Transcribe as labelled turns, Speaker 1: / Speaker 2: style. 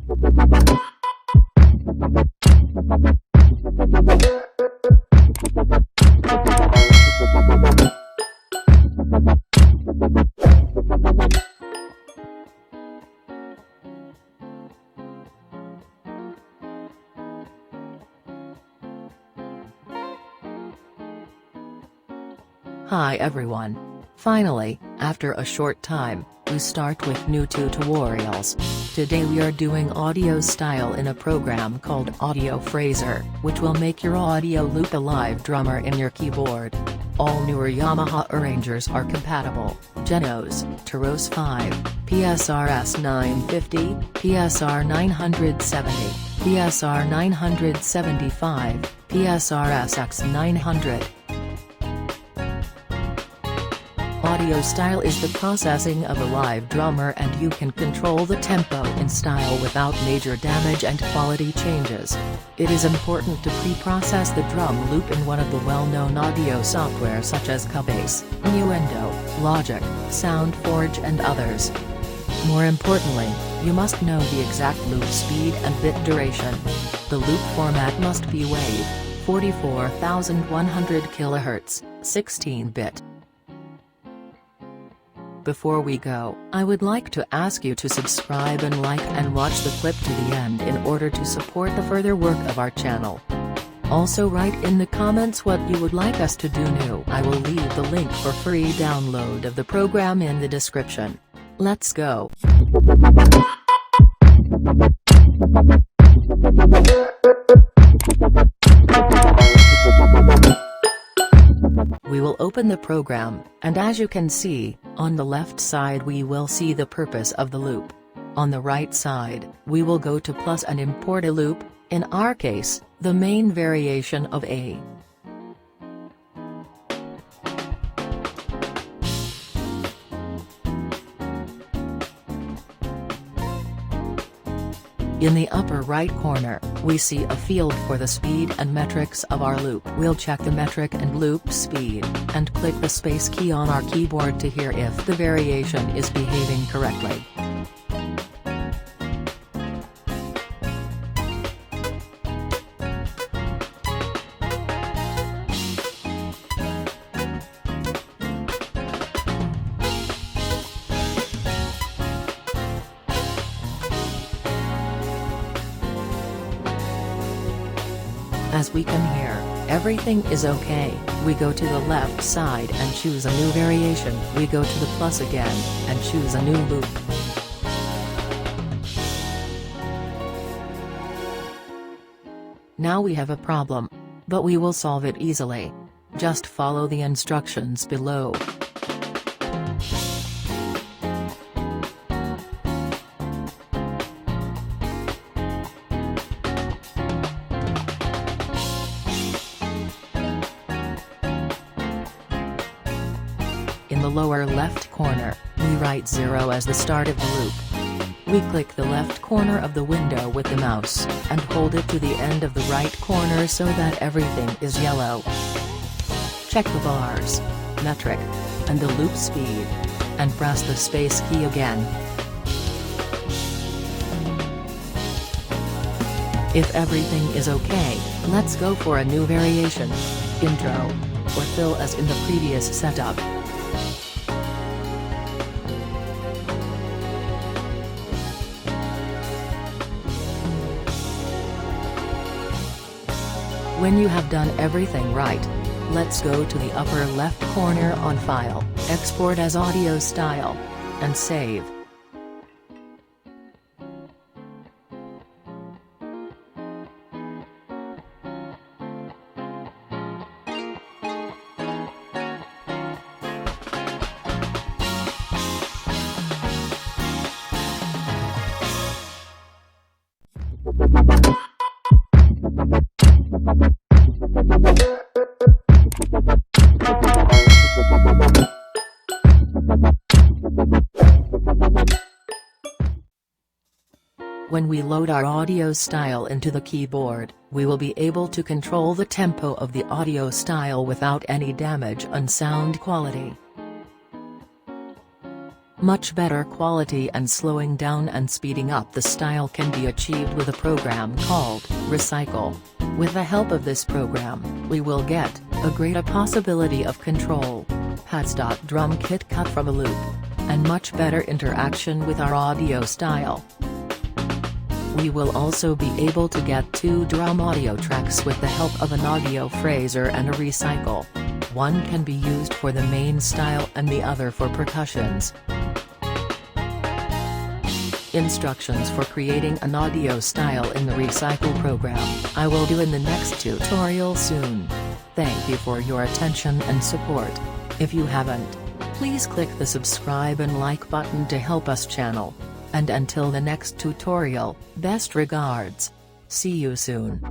Speaker 1: Hi everyone. Finally, after a short time, we start with new tutorials. Today we are doing audio style in a program called Audio Phraser, which will make your audio loop a live drummer in your keyboard. All newer Yamaha arrangers are compatible: Genos, Taros 5, PSRS 950, PSR 970, PSR 975, PSRS X 900. Audio style is the processing of a live drummer, and you can control the tempo and style without major damage and quality changes. It is important to pre-process the drum loop in one of the well-known audio software such as Cubase, Nuendo, Logic, SoundForge and others. More importantly, you must know the exact loop speed and bit duration. The loop format must be wave, 44,100 kHz, 16-bit. Before we go, I would like to ask you to subscribe and like and watch the clip to the end in order to support the further work of our channel. Also write in the comments what you would like us to do new. I will leave the link for free download of the program in the description. Let's go. We will open the program, and as you can see, on the left side we will see the purpose of the loop. On the right side, we will go to plus and import a loop, in our case, the main variation of A. In the upper right corner, we see a field for the speed and metrics of our loop. We'll check the metric and loop speed, and click the space key on our keyboard to hear if the variation is behaving correctly. As we can hear, everything is okay. We go to the left side and choose a new variation. We go to the plus again, and choose a new loop. Now we have a problem. But we will solve it easily. Just follow the instructions below. In the lower left corner, we write 0 as the start of the loop. We click the left corner of the window with the mouse, and hold it to the end of the right corner so that everything is yellow. Check the bars, metric, and the loop speed, and press the space key again. If everything is okay, let's go for a new variation, intro, or fill as in the previous setup. When you have done everything right, let's go to the upper left corner on File, Export as Audio Style, and save. When we load our audio style into the keyboard, we will be able to control the tempo of the audio style without any damage on sound quality. Much better quality and slowing down and speeding up the style can be achieved with a program called Recycle. With the help of this program, we will get a greater possibility of control, pads. Drum kit cut from a loop, and much better interaction with our audio style. We will also be able to get 2 drum audio tracks with the help of an audio phraser and a recycle. One can be used for the main style and the other for percussions. Instructions for creating an audio style in the Recycle program, I will do in the next tutorial soon. Thank you for your attention and support. If you haven't, please click the subscribe and like button to help us channel. And until the next tutorial, best regards. See you soon.